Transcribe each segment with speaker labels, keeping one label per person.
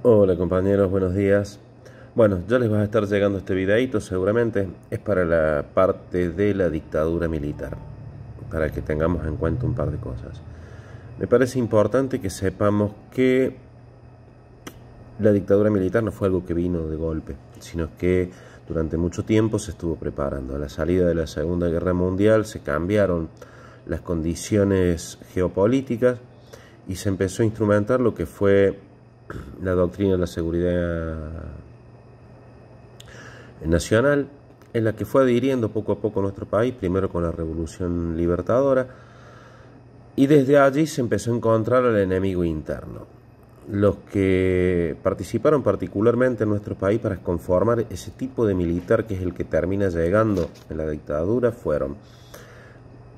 Speaker 1: Hola compañeros, buenos días. Bueno, ya les va a estar llegando este videito, seguramente es para la parte de la dictadura militar, para que tengamos en cuenta un par de cosas. Me parece importante que sepamos que la dictadura militar no fue algo que vino de golpe, sino que durante mucho tiempo se estuvo preparando. A la salida de la Segunda Guerra Mundial se cambiaron las condiciones geopolíticas y se empezó a instrumentar lo que fue la doctrina de la seguridad nacional, en la que fue adhiriendo poco a poco nuestro país, primero con la Revolución Libertadora, y desde allí se empezó a encontrar al enemigo interno. Los que participaron particularmente en nuestro país para conformar ese tipo de militar que es el que termina llegando en la dictadura fueron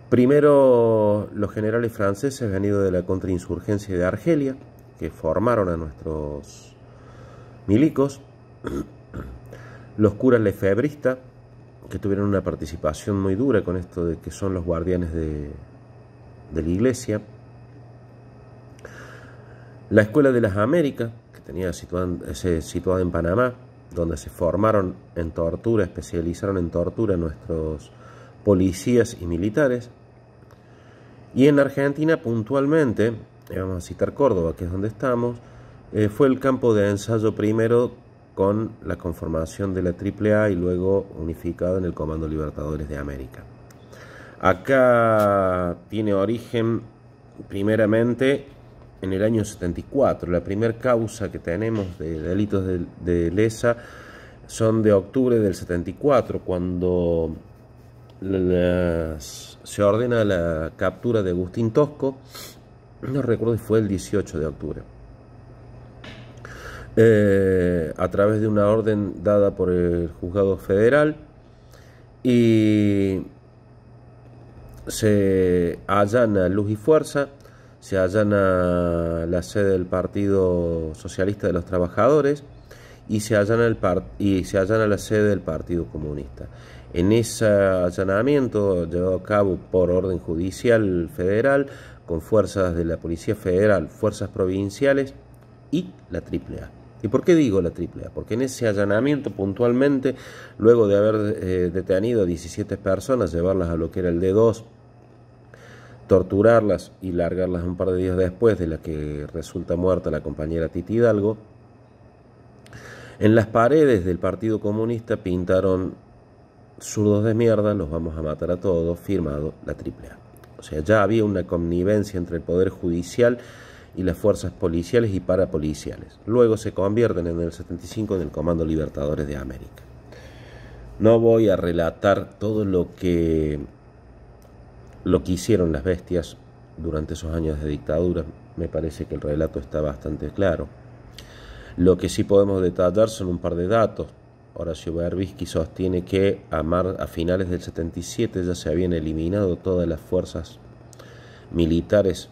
Speaker 1: primero los generales franceses venidos de la contrainsurgencia de Argelia, que formaron a nuestros milicos, los curas lefebristas, que tuvieron una participación muy dura con esto de que son los guardianes de la iglesia, la Escuela de las Américas, que tenía situada en Panamá, donde se formaron en tortura, especializaron en tortura nuestros policías y militares, y en Argentina puntualmente, vamos a citar Córdoba, que es donde estamos, fue el campo de ensayo primero con la conformación de la AAA y luego unificado en el Comando Libertadores de América. Acá tiene origen primeramente en el año 74. La primera causa que tenemos de delitos de lesa son de octubre del 74, cuando se ordena la captura de Agustín Tosco. No recuerdo si fue el 18 de octubre. A través de una orden dada por el juzgado federal, y se allana Luz y Fuerza, se allana la sede del Partido Socialista de los Trabajadores y se allana la sede del Partido Comunista. En ese allanamiento, llevado a cabo por orden judicial federal, con fuerzas de la Policía Federal, fuerzas provinciales y la AAA. ¿Y por qué digo la AAA? Porque en ese allanamiento puntualmente, luego de haber detenido a 17 personas, llevarlas a lo que era el D2, torturarlas y largarlas un par de días después, de la que resulta muerta la compañera Titi Hidalgo, en las paredes del Partido Comunista pintaron: zurdos de mierda, los vamos a matar a todos, firmado la AAA. O sea, ya había una connivencia entre el Poder Judicial y las fuerzas policiales y parapoliciales. Luego se convierten en el 75 en el Comando Libertadores de América. No voy a relatar todo lo que hicieron las bestias durante esos años de dictadura. Me parece que el relato está bastante claro. Lo que sí podemos detallar son un par de datos. Horacio Berbisky sostiene que a finales del 77 ya se habían eliminado todas las fuerzas militares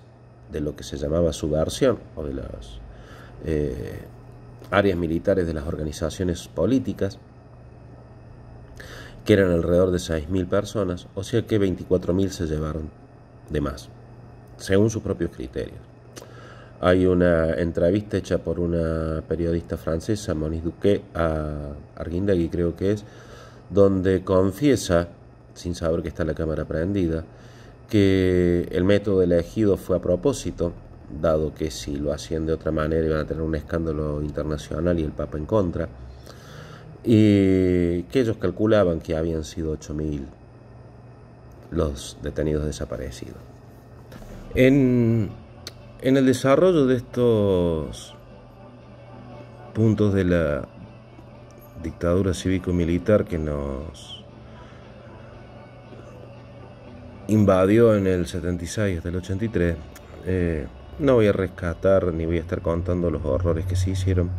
Speaker 1: de lo que se llamaba subversión, o de las áreas militares de las organizaciones políticas, que eran alrededor de 6.000 personas, o sea que 24.000 se llevaron de más, según sus propios criterios. Hay una entrevista hecha por una periodista francesa, Monique Duquet, a Arguindegui, creo que es, donde confiesa, sin saber que está la cámara prendida, que el método elegido fue a propósito, dado que si lo hacían de otra manera iban a tener un escándalo internacional y el Papa en contra, y que ellos calculaban que habían sido 8.000 los detenidos desaparecidos. En el desarrollo de estos puntos de la dictadura cívico-militar que nos invadió en el 76 hasta el 83, no voy a rescatar ni voy a estar contando los horrores que se hicieron.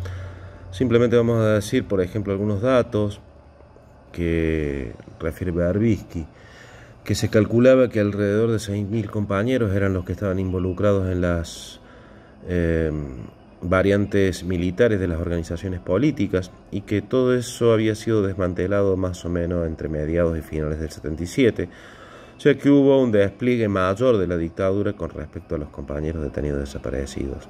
Speaker 1: Simplemente vamos a decir, por ejemplo, algunos datos que refiere Berbisky, que se calculaba que alrededor de 6.000 compañeros eran los que estaban involucrados en las variantes militares de las organizaciones políticas, y que todo eso había sido desmantelado más o menos entre mediados y finales del 77, o sea que hubo un despliegue mayor de la dictadura con respecto a los compañeros detenidos desaparecidos.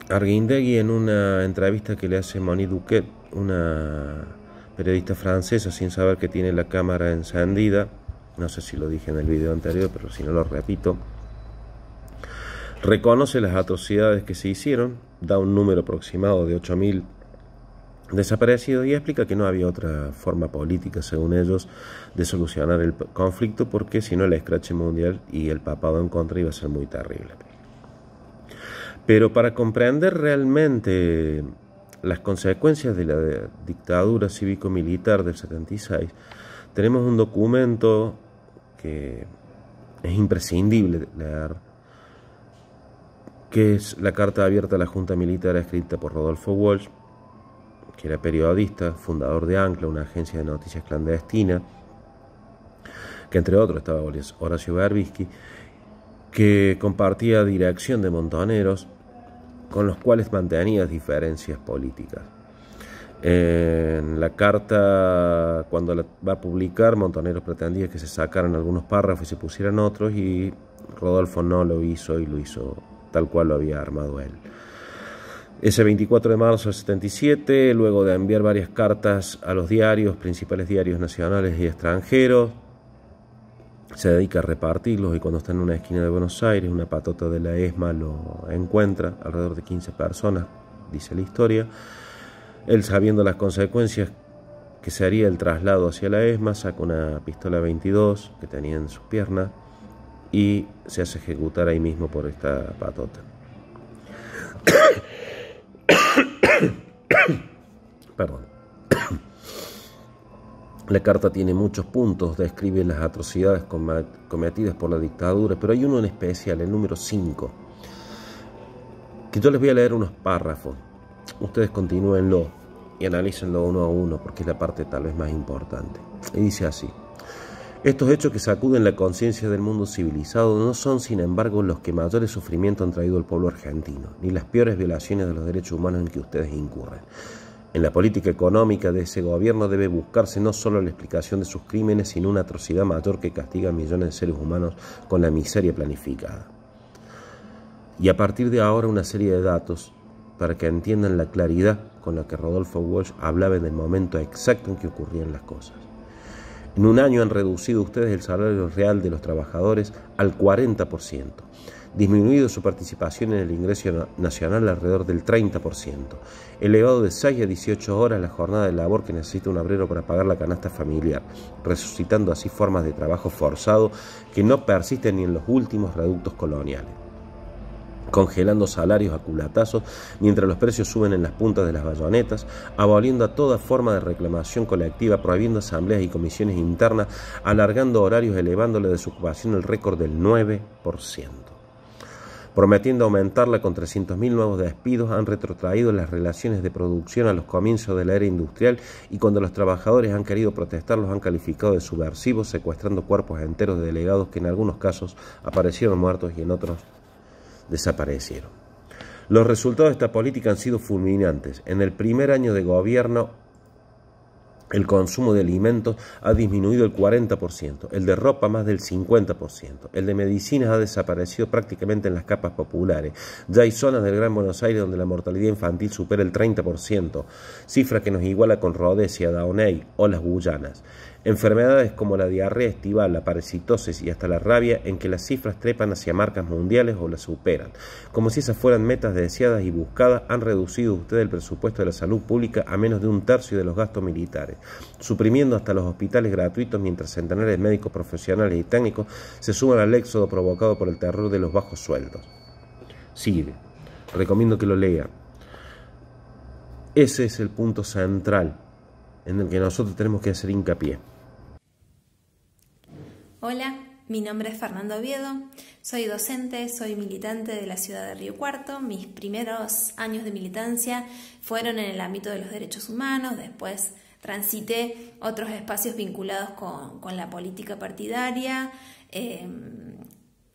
Speaker 1: Arguindegui, en una entrevista que le hace Monique Duquet, una periodista francesa, sin saber que tiene la cámara encendida, no sé si lo dije en el video anterior, pero si no lo repito, reconoce las atrocidades que se hicieron, da un número aproximado de 8.000 desaparecidos y explica que no había otra forma política, según ellos, de solucionar el conflicto, porque si no el escrache mundial y el papado en contra iba a ser muy terrible. Pero para comprender realmente las consecuencias de la dictadura cívico-militar del 76, tenemos un documento que es imprescindible leer, que es la carta abierta a la Junta Militar escrita por Rodolfo Walsh, que era periodista, fundador de Ancla, una agencia de noticias clandestina, que entre otros estaba Horacio Berbisky, que compartía dirección de Montoneros, con los cuales mantenía diferencias políticas. En la carta, cuando la va a publicar, Montoneros pretendía que se sacaran algunos párrafos y se pusieran otros, y Rodolfo no lo hizo, y lo hizo tal cual lo había armado él. Ese 24 de marzo del 77, luego de enviar varias cartas a los diarios, principales diarios nacionales y extranjeros, se dedica a repartirlos, y cuando está en una esquina de Buenos Aires, una patota de la ESMA lo encuentra, alrededor de 15 personas, dice la historia. Él, sabiendo las consecuencias que sería el traslado hacia la ESMA, saca una pistola 22 que tenía en sus piernas y se hace ejecutar ahí mismo por esta patota. Perdón. La carta tiene muchos puntos, describe las atrocidades cometidas por la dictadura, pero hay uno en especial, el número 5, que yo les voy a leer unos párrafos. Ustedes continúenlo y analícenlo uno a uno, porque es la parte tal vez más importante. Y dice así: estos hechos que sacuden la conciencia del mundo civilizado no son, sin embargo, los que mayores sufrimientos han traído al pueblo argentino, ni las peores violaciones de los derechos humanos en que ustedes incurren. En la política económica de ese gobierno debe buscarse no solo la explicación de sus crímenes, sino una atrocidad mayor que castiga a millones de seres humanos con la miseria planificada. Y a partir de ahora una serie de datos para que entiendan la claridad con la que Rodolfo Walsh hablaba en el momento exacto en que ocurrían las cosas. En un año han reducido ustedes el salario real de los trabajadores al 40%, disminuido su participación en el ingreso nacional alrededor del 30%, elevado de 6 a 18 horas la jornada de labor que necesita un obrero para pagar la canasta familiar, resucitando así formas de trabajo forzado que no persisten ni en los últimos reductos coloniales, congelando salarios a culatazos mientras los precios suben en las puntas de las bayonetas, aboliendo a toda forma de reclamación colectiva, prohibiendo asambleas y comisiones internas, alargando horarios, elevando la desocupación al récord del 9%. Prometiendo aumentarla con 300.000 nuevos despidos, han retrotraído las relaciones de producción a los comienzos de la era industrial, y cuando los trabajadores han querido protestar los han calificado de subversivos, secuestrando cuerpos enteros de delegados que en algunos casos aparecieron muertos y en otros desaparecieron. Los resultados de esta política han sido fulminantes. En el primer año de gobierno, el consumo de alimentos ha disminuido el 40%, el de ropa más del 50%, el de medicinas ha desaparecido prácticamente en las capas populares. Ya hay zonas del Gran Buenos Aires donde la mortalidad infantil supera el 30%, cifra que nos iguala con Rhodesia, Dahomey o las Guyanas. Enfermedades como la diarrea estival, la parasitosis y hasta la rabia, en que las cifras trepan hacia marcas mundiales o las superan. Como si esas fueran metas deseadas y buscadas, han reducido ustedes el presupuesto de la salud pública a menos de 1/3 de los gastos militares, suprimiendo hasta los hospitales gratuitos, mientras centenares de médicos profesionales y técnicos se suman al éxodo provocado por el terror de los bajos sueldos. Sigue. Recomiendo que lo lean. Ese es el punto central en el que nosotros tenemos que hacer hincapié.
Speaker 2: Hola, mi nombre es Fernando Oviedo, soy docente, soy militante de la ciudad de Río Cuarto. Mis primeros años de militancia fueron en el ámbito de los derechos humanos, después transité otros espacios vinculados con la política partidaria.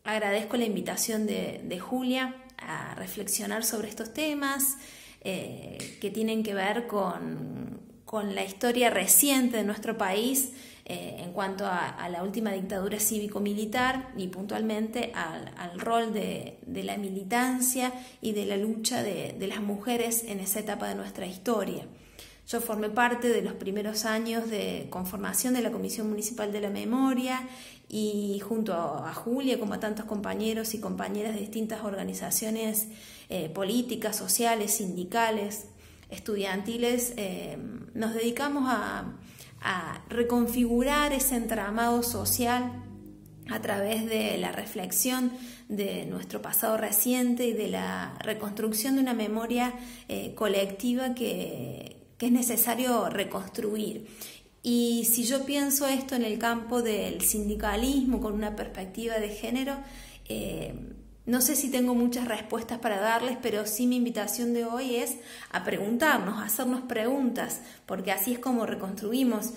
Speaker 2: Agradezco la invitación de Julia a reflexionar sobre estos temas que tienen que ver con con la historia reciente de nuestro país en cuanto a la última dictadura cívico-militar y puntualmente al rol de la militancia y de la lucha de las mujeres en esa etapa de nuestra historia. Yo formé parte de los primeros años de conformación de la Comisión Municipal de la Memoria y junto a Julia, como a tantos compañeros y compañeras de distintas organizaciones políticas, sociales, sindicales, estudiantiles, nos dedicamos a reconfigurar ese entramado social a través de la reflexión de nuestro pasado reciente y de la reconstrucción de una memoria colectiva que es necesario reconstruir. Y si yo pienso esto en el campo del sindicalismo con una perspectiva de género, no sé si tengo muchas respuestas para darles, pero sí mi invitación de hoy es a preguntarnos, a hacernos preguntas, porque así es como reconstruimos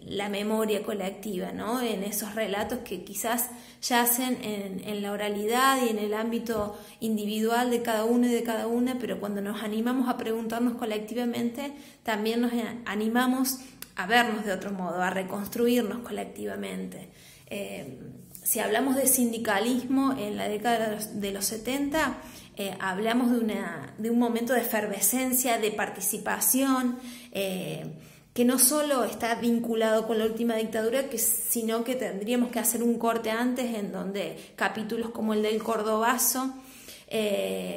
Speaker 2: la memoria colectiva, ¿no? En esos relatos que quizás yacen en la oralidad y en el ámbito individual de cada uno y de cada una, pero cuando nos animamos a preguntarnos colectivamente, también nos animamos a vernos de otro modo, a reconstruirnos colectivamente. Si hablamos de sindicalismo en la década de los 70, hablamos de un momento de efervescencia, de participación, que no solo está vinculado con la última dictadura, sino que tendríamos que hacer un corte antes en donde capítulos como el del Cordobazo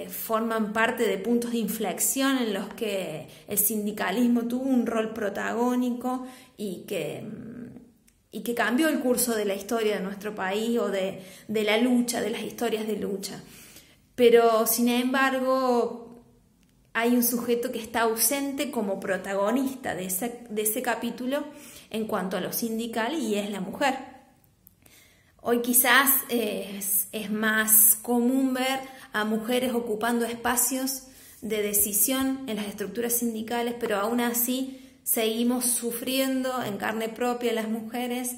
Speaker 2: forman parte de puntos de inflexión en los que el sindicalismo tuvo un rol protagónico y que cambió el curso de la historia de nuestro país o de la lucha, de las historias de lucha. Pero, sin embargo, hay un sujeto que está ausente como protagonista de ese capítulo en cuanto a lo sindical y es la mujer. Hoy quizás es más común ver a mujeres ocupando espacios de decisión en las estructuras sindicales, pero aún así seguimos sufriendo en carne propia las mujeres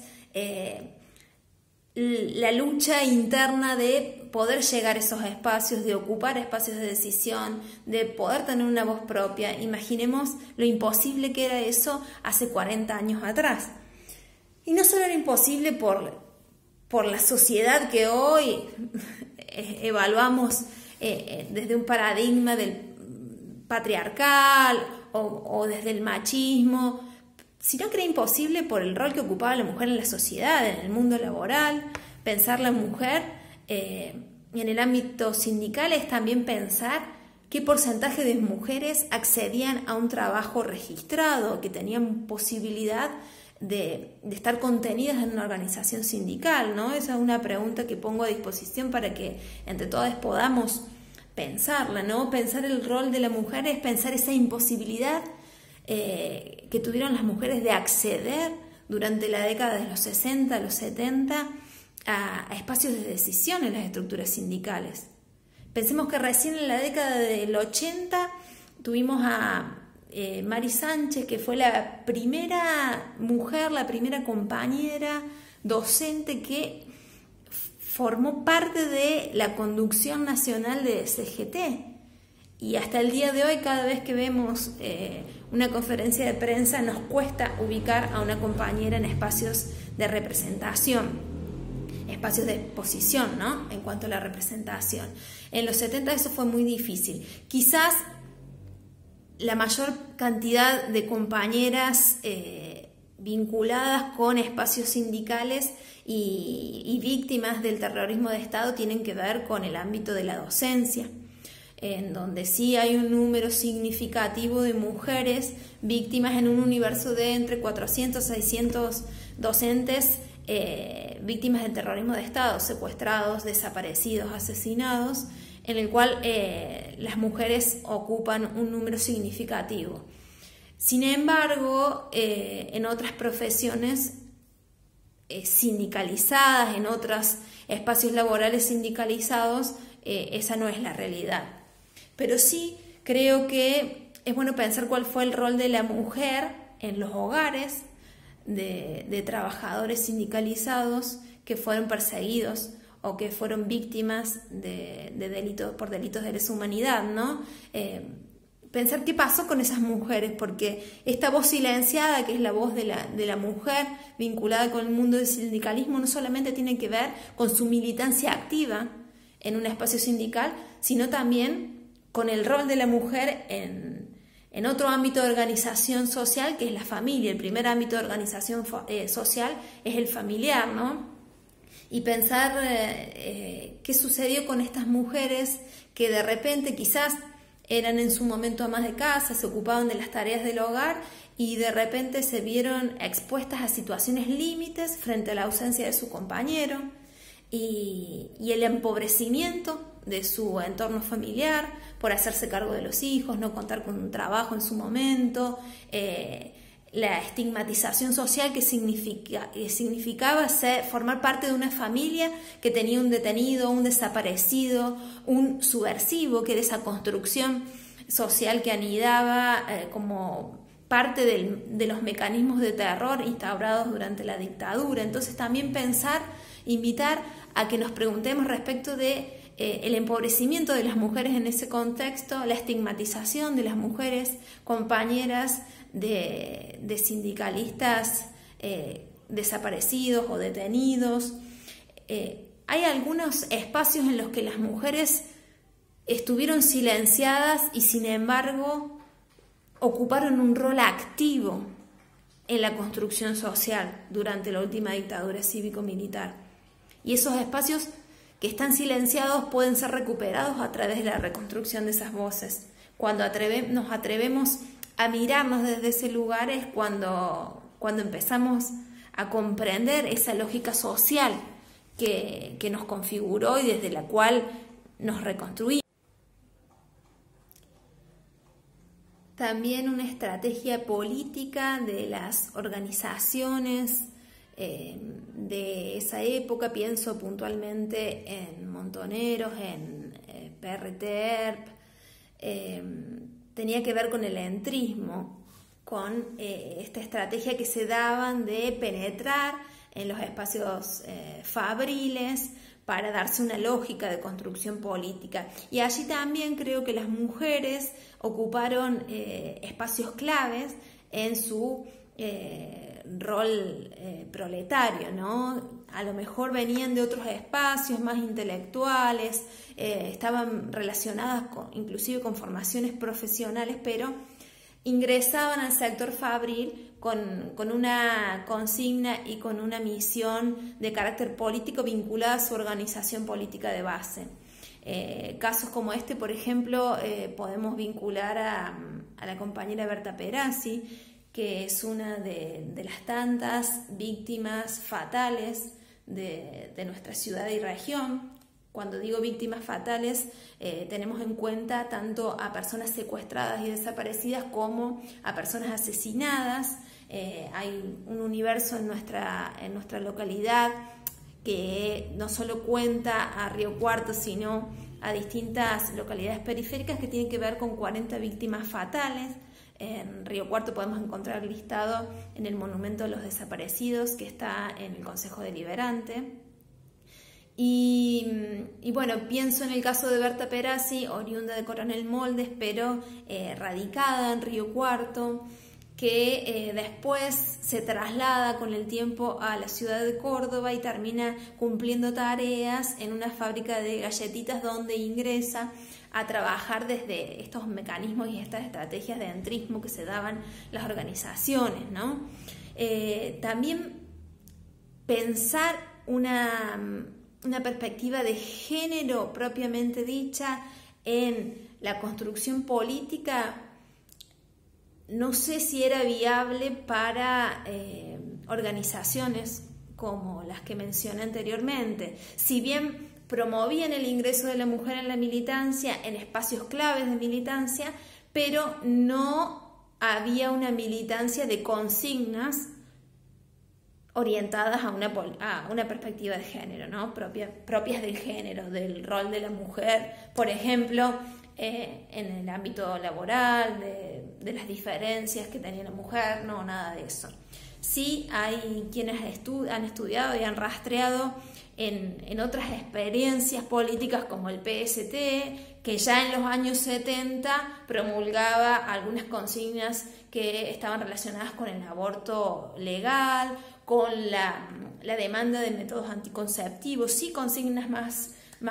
Speaker 2: la lucha interna de poder llegar a esos espacios, de ocupar espacios de decisión, de poder tener una voz propia. Imaginemos lo imposible que era eso hace 40 años atrás. Y no solo era imposible por la sociedad que hoy evaluamos desde un paradigma del patriarcal o desde el machismo, sino que era imposible por el rol que ocupaba la mujer en la sociedad, en el mundo laboral. Pensar la mujer en el ámbito sindical es también pensar qué porcentaje de mujeres accedían a un trabajo registrado, que tenían posibilidad de estar contenidas en una organización sindical, ¿no? Esa es una pregunta que pongo a disposición para que entre todas podamos pensarla, ¿no? Pensar el rol de la mujer es pensar esa imposibilidad que tuvieron las mujeres de acceder durante la década de los 60, los 70 a espacios de decisión en las estructuras sindicales. Pensemos que recién en la década del 80 tuvimos a Mari Sánchez, que fue la primera mujer, la primera compañera docente que formó parte de la conducción nacional de CGT. Y hasta el día de hoy, cada vez que vemos una conferencia de prensa, nos cuesta ubicar a una compañera en espacios de representación, espacios de posición, ¿no? En cuanto a la representación. En los 70 eso fue muy difícil. Quizás la mayor cantidad de compañeras vinculadas con espacios sindicales y víctimas del terrorismo de Estado tienen que ver con el ámbito de la docencia, en donde sí hay un número significativo de mujeres víctimas en un universo de entre 400 y 600 docentes víctimas del terrorismo de Estado, secuestrados, desaparecidos, asesinados, en el cual las mujeres ocupan un número significativo. Sin embargo, en otras profesiones sindicalizadas, en otros espacios laborales sindicalizados, esa no es la realidad. Pero sí creo que es bueno pensar cuál fue el rol de la mujer en los hogares de trabajadores sindicalizados que fueron perseguidos o que fueron víctimas de delitos por delitos de lesa humanidad, ¿no? pensar qué pasó con esas mujeres, porque esta voz silenciada, que es la voz de la mujer vinculada con el mundo del sindicalismo, no solamente tiene que ver con su militancia activa en un espacio sindical, sino también con el rol de la mujer en otro ámbito de organización social, que es la familia. El primer ámbito de organización social es el familiar, ¿no? Y pensar qué sucedió con estas mujeres que de repente quizás eran en su momento amas de casa, se ocupaban de las tareas del hogar y de repente se vieron expuestas a situaciones límites frente a la ausencia de su compañero y el empobrecimiento de su entorno familiar por hacerse cargo de los hijos, no contar con un trabajo en su momento, la estigmatización social que significaba formar parte de una familia que tenía un detenido, un desaparecido, un subversivo, que era esa construcción social que anidaba como parte de los mecanismos de terror instaurados durante la dictadura. Entonces también invitar a que nos preguntemos respecto de el empobrecimiento de las mujeres en ese contexto, la estigmatización de las mujeres compañeras de sindicalistas desaparecidos o detenidos. Hay algunos espacios en los que las mujeres estuvieron silenciadas y sin embargo ocuparon un rol activo en la construcción social durante la última dictadura cívico-militar. Y esos espacios que están silenciados pueden ser recuperados a través de la reconstrucción de esas voces. Cuando nos atrevemos a mirarnos desde ese lugar es cuando empezamos a comprender esa lógica social que nos configuró y desde la cual nos reconstruimos. También una estrategia política de las organizaciones de esa época, pienso puntualmente en Montoneros, en PRT-ERP, tenía que ver con el entrismo, con esta estrategia que se daban de penetrar en los espacios fabriles para darse una lógica de construcción política. Y allí también creo que las mujeres ocuparon espacios claves en su rol proletario, ¿no? A lo mejor venían de otros espacios más intelectuales, estaban relacionadas inclusive con formaciones profesionales, pero ingresaban al sector fabril con una consigna y con una misión de carácter político vinculada a su organización política de base. Casos como este, por ejemplo, podemos vincular a la compañera Berta Perazzi, que es una de las tantas víctimas fatales de nuestra ciudad y región. Cuando digo víctimas fatales, tenemos en cuenta tanto a personas secuestradas y desaparecidas como a personas asesinadas. Hay un universo en nuestra localidad que no solo cuenta a Río Cuarto, sino a distintas localidades periféricas que tienen que ver con 40 víctimas fatales. En Río Cuarto podemos encontrar listado en el Monumento a los Desaparecidos, que está en el Consejo Deliberante. Y bueno, pienso en el caso de Berta Perazzi, oriunda de Coronel Moldes, pero radicada en Río Cuarto, que después se traslada con el tiempo a la ciudad de Córdoba y termina cumpliendo tareas en una fábrica de galletitas donde ingresa a trabajar desde estos mecanismos y estas estrategias de entrismo que se daban las organizaciones, ¿no? También pensar una perspectiva de género propiamente dicha en la construcción política, no sé si era viable para organizaciones como las que mencioné anteriormente. Si bien promovían el ingreso de la mujer en la militancia, en espacios claves de militancia, pero no había una militancia de consignas orientadas a una perspectiva de género, ¿no? propias del género, del rol de la mujer, por ejemplo, en el ámbito laboral, de las diferencias que tenía la mujer, no, nada de eso. Sí hay quienes han estudiado y han rastreado en otras experiencias políticas como el PST, que ya en los años 70 promulgaba algunas consignas que estaban relacionadas con el aborto legal, con la demanda de métodos anticonceptivos, sí consignas más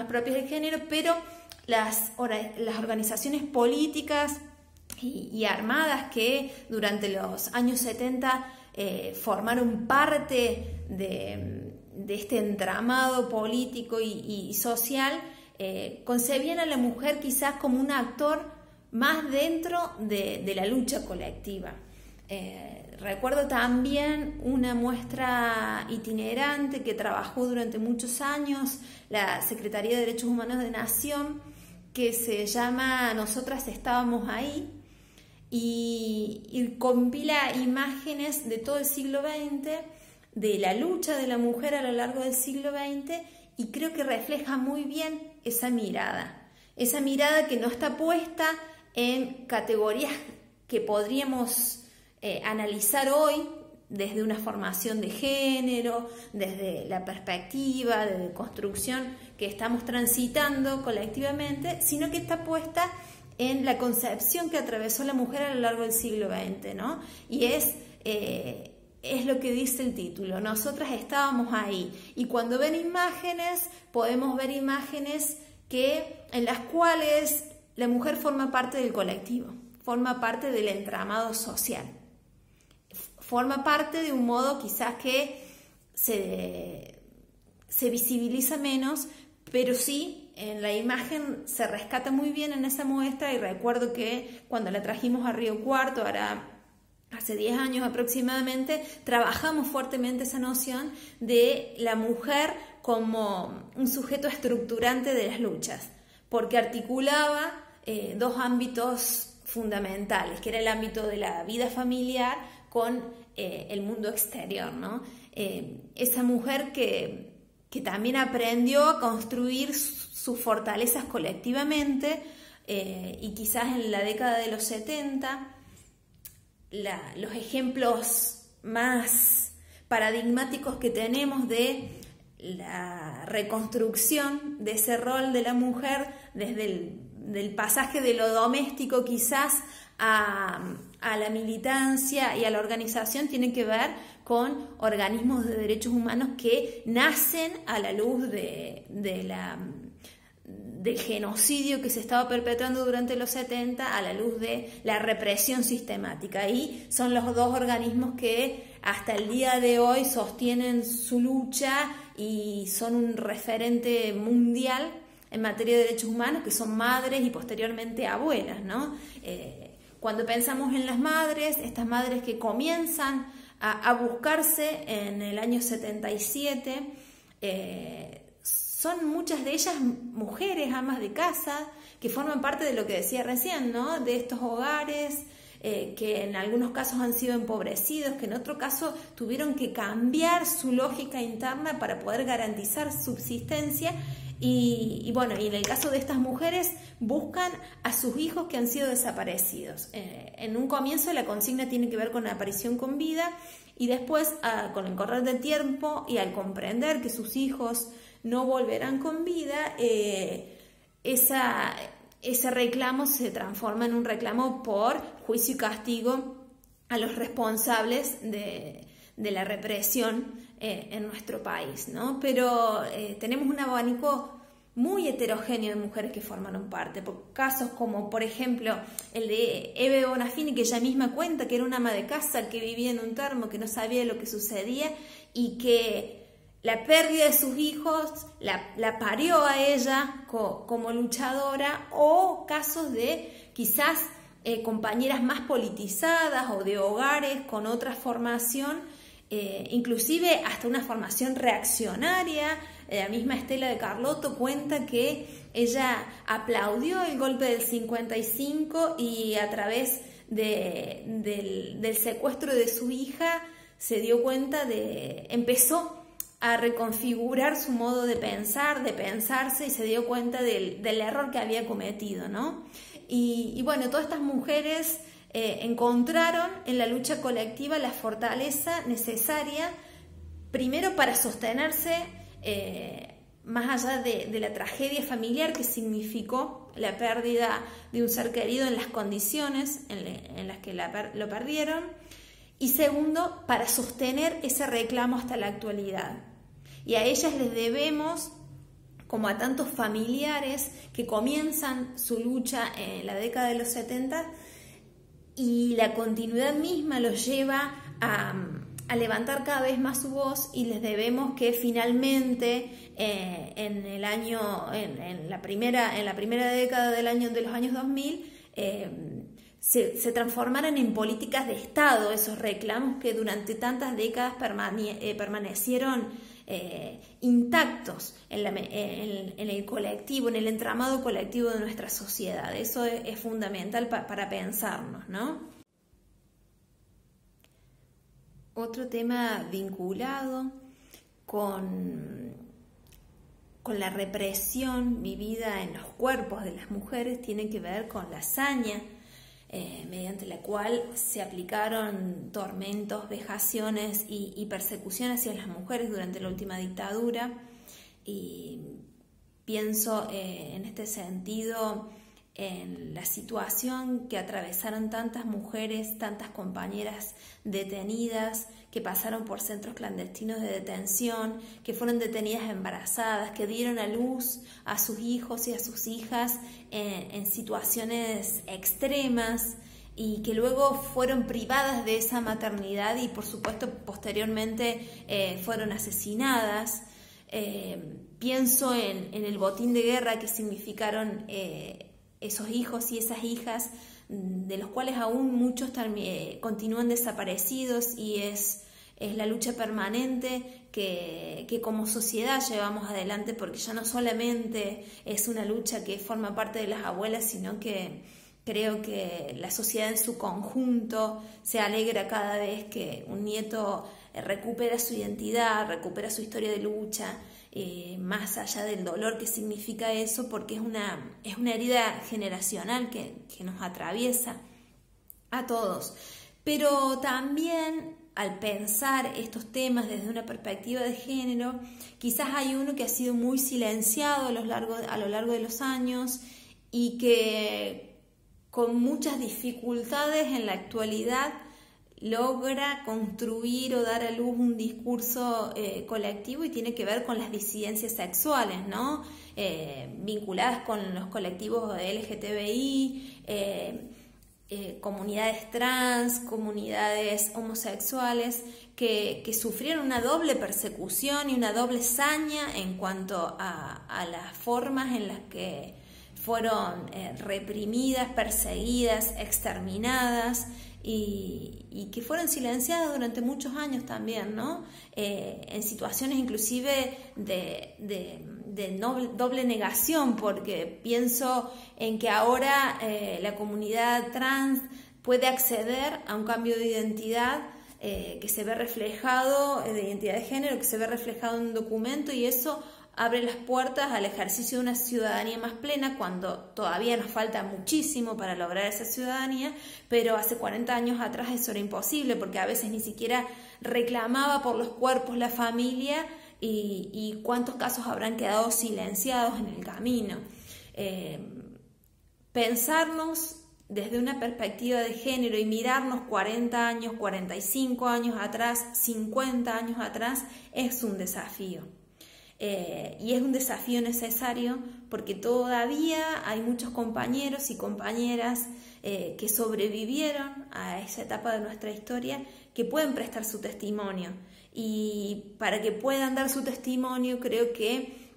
Speaker 2: propias de género, pero las organizaciones políticas y armadas que durante los años 70 formaron parte de este entramado político y social, concebían a la mujer quizás como un actor más dentro de la lucha colectiva. Recuerdo también una muestra itinerante que trabajó durante muchos años la Secretaría de Derechos Humanos de Nación, que se llama Nosotras estábamos ahí, y compila imágenes de todo el siglo XX, de la lucha de la mujer a lo largo del siglo XX, y creo que refleja muy bien esa mirada que no está puesta en categorías que podríamos analizar hoy desde una formación de género, desde la perspectiva de construcción que estamos transitando colectivamente, sino que está puesta en la concepción que atravesó la mujer a lo largo del siglo XX, ¿no? Y es lo que dice el título, nosotras estábamos ahí. Y cuando ven imágenes, podemos ver imágenes en las cuales la mujer forma parte del colectivo, forma parte del entramado social, forma parte de un modo quizás que se visibiliza menos, pero sí en la imagen se rescata muy bien en esa muestra. Y recuerdo que cuando la trajimos a Río Cuarto, ahora hace 10 años aproximadamente, trabajamos fuertemente esa noción de la mujer como un sujeto estructurante de las luchas, porque articulaba dos ámbitos fundamentales, que era el ámbito de la vida familiar con el mundo exterior, ¿no? Esa mujer que también aprendió a construir sus fortalezas colectivamente, y quizás en la década de los 70 los ejemplos más paradigmáticos que tenemos de la reconstrucción de ese rol de la mujer desde del pasaje de lo doméstico quizás a la militancia y a la organización tiene que ver con organismos de derechos humanos que nacen a la luz del genocidio que se estaba perpetrando durante los 70, a la luz de la represión sistemática. Y son los dos organismos que hasta el día de hoy sostienen su lucha y son un referente mundial en materia de derechos humanos, que son madres y posteriormente abuelas, ¿no? Cuando pensamos en las madres, estas madres que comienzan a buscarse en el año 77, son muchas de ellas mujeres, amas de casa, que forman parte de lo que decía recién, ¿no? De estos hogares que en algunos casos han sido empobrecidos, que en otro caso tuvieron que cambiar su lógica interna para poder garantizar subsistencia. Y bueno, y en el caso de estas mujeres buscan a sus hijos que han sido desaparecidos. En un comienzo la consigna tiene que ver con la aparición con vida, y después con el correr del tiempo y al comprender que sus hijos no volverán con vida, ese reclamo se transforma en un reclamo por juicio y castigo a los responsables de la represión en nuestro país, ¿no? Pero tenemos un abanico muy heterogéneo de mujeres que formaron parte, por casos como por ejemplo el de Eve Bonafini, que ella misma cuenta que era una ama de casa que vivía en un termo, que no sabía lo que sucedía y que la pérdida de sus hijos la parió a ella como luchadora, o casos de quizás compañeras más politizadas o de hogares con otra formación, inclusive hasta una formación reaccionaria. La misma Estela de Carlotto cuenta que ella aplaudió el golpe del 55 y a través del secuestro de su hija se dio cuenta empezó a reconfigurar su modo de pensar, de pensarse, y se dio cuenta del error que había cometido, ¿no? Y bueno, todas estas mujeres encontraron en la lucha colectiva la fortaleza necesaria, primero para sostenerse más allá de la tragedia familiar que significó la pérdida de un ser querido en las condiciones en las que lo perdieron, y segundo, para sostener ese reclamo hasta la actualidad. Y a ellas les debemos, como a tantos familiares que comienzan su lucha en la década de los 70, y la continuidad misma los lleva a levantar cada vez más su voz, y les debemos que finalmente en la primera década de los años 2000 se transformaran en políticas de Estado esos reclamos que durante tantas décadas permanecieron intactos en el colectivo, en el entramado colectivo de nuestra sociedad. Eso es fundamental para pensarnos, ¿no? Otro tema vinculado con la represión vivida en los cuerpos de las mujeres tiene que ver con la hazaña mediante la cual se aplicaron tormentos, vejaciones y persecución hacia las mujeres durante la última dictadura. Y pienso en este sentido en la situación que atravesaron tantas mujeres, tantas compañeras detenidas, que pasaron por centros clandestinos de detención, que fueron detenidas embarazadas, que dieron a luz a sus hijos y a sus hijas en situaciones extremas, y que luego fueron privadas de esa maternidad y por supuesto posteriormente fueron asesinadas. Pienso en el botín de guerra que significaron esos hijos y esas hijas, de los cuales aún muchos continúan desaparecidos, y es la lucha permanente que como sociedad llevamos adelante, porque ya no solamente es una lucha que forma parte de las abuelas, sino que creo que la sociedad en su conjunto se alegra cada vez que un nieto recupera su identidad, recupera su historia de lucha, más allá del dolor que significa eso, porque es una herida generacional que nos atraviesa a todos. Pero también, al pensar estos temas desde una perspectiva de género, quizás hay uno que ha sido muy silenciado a lo largo de los años, y que con muchas dificultades en la actualidad logra construir o dar a luz un discurso colectivo, y tiene que ver con las disidencias sexuales, ¿no? Vinculadas con los colectivos LGTBI, comunidades trans, comunidades homosexuales, que sufrieron una doble persecución y una doble saña en cuanto a las formas en las que fueron reprimidas, perseguidas, exterminadas, y que fueron silenciadas durante muchos años también, ¿no? En situaciones inclusive de doble negación, porque pienso en que ahora la comunidad trans puede acceder a un cambio de identidad que se ve reflejado, de identidad de género, que se ve reflejado en un documento, y eso abre las puertas al ejercicio de una ciudadanía más plena, cuando todavía nos falta muchísimo para lograr esa ciudadanía, pero hace 40 años atrás eso era imposible, porque a veces ni siquiera reclamaba por los cuerpos la familia, y cuántos casos habrán quedado silenciados en el camino. Pensarnos desde una perspectiva de género y mirarnos 40 años, 45 años atrás, 50 años atrás, es un desafío. Y es un desafío necesario, porque todavía hay muchos compañeros y compañeras que sobrevivieron a esa etapa de nuestra historia, que pueden prestar su testimonio, y para que puedan dar su testimonio creo que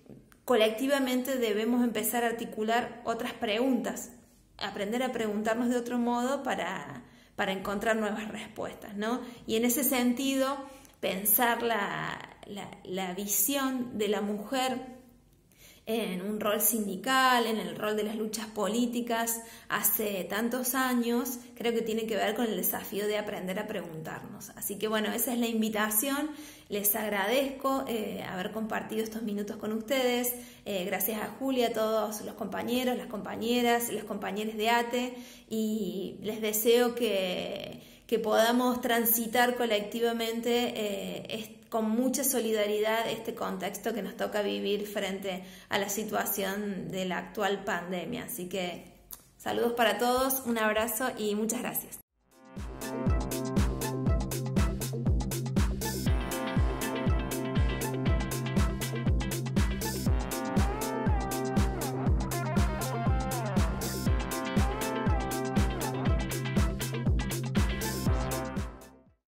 Speaker 2: colectivamente debemos empezar a articular otras preguntas, aprender a preguntarnos de otro modo para encontrar nuevas respuestas, ¿no? Y en ese sentido, pensar la visión de la mujer en un rol sindical, en el rol de las luchas políticas hace tantos años, creo que tiene que ver con el desafío de aprender a preguntarnos. Así que bueno, esa es la invitación. Les agradezco haber compartido estos minutos con ustedes. Gracias a Julia, a todos los compañeros, las compañeras, los compañeros de ATE, y les deseo que podamos transitar colectivamente con mucha solidaridad este contexto que nos toca vivir frente a la situación de la actual pandemia. Así que saludos para todos, un abrazo y muchas gracias.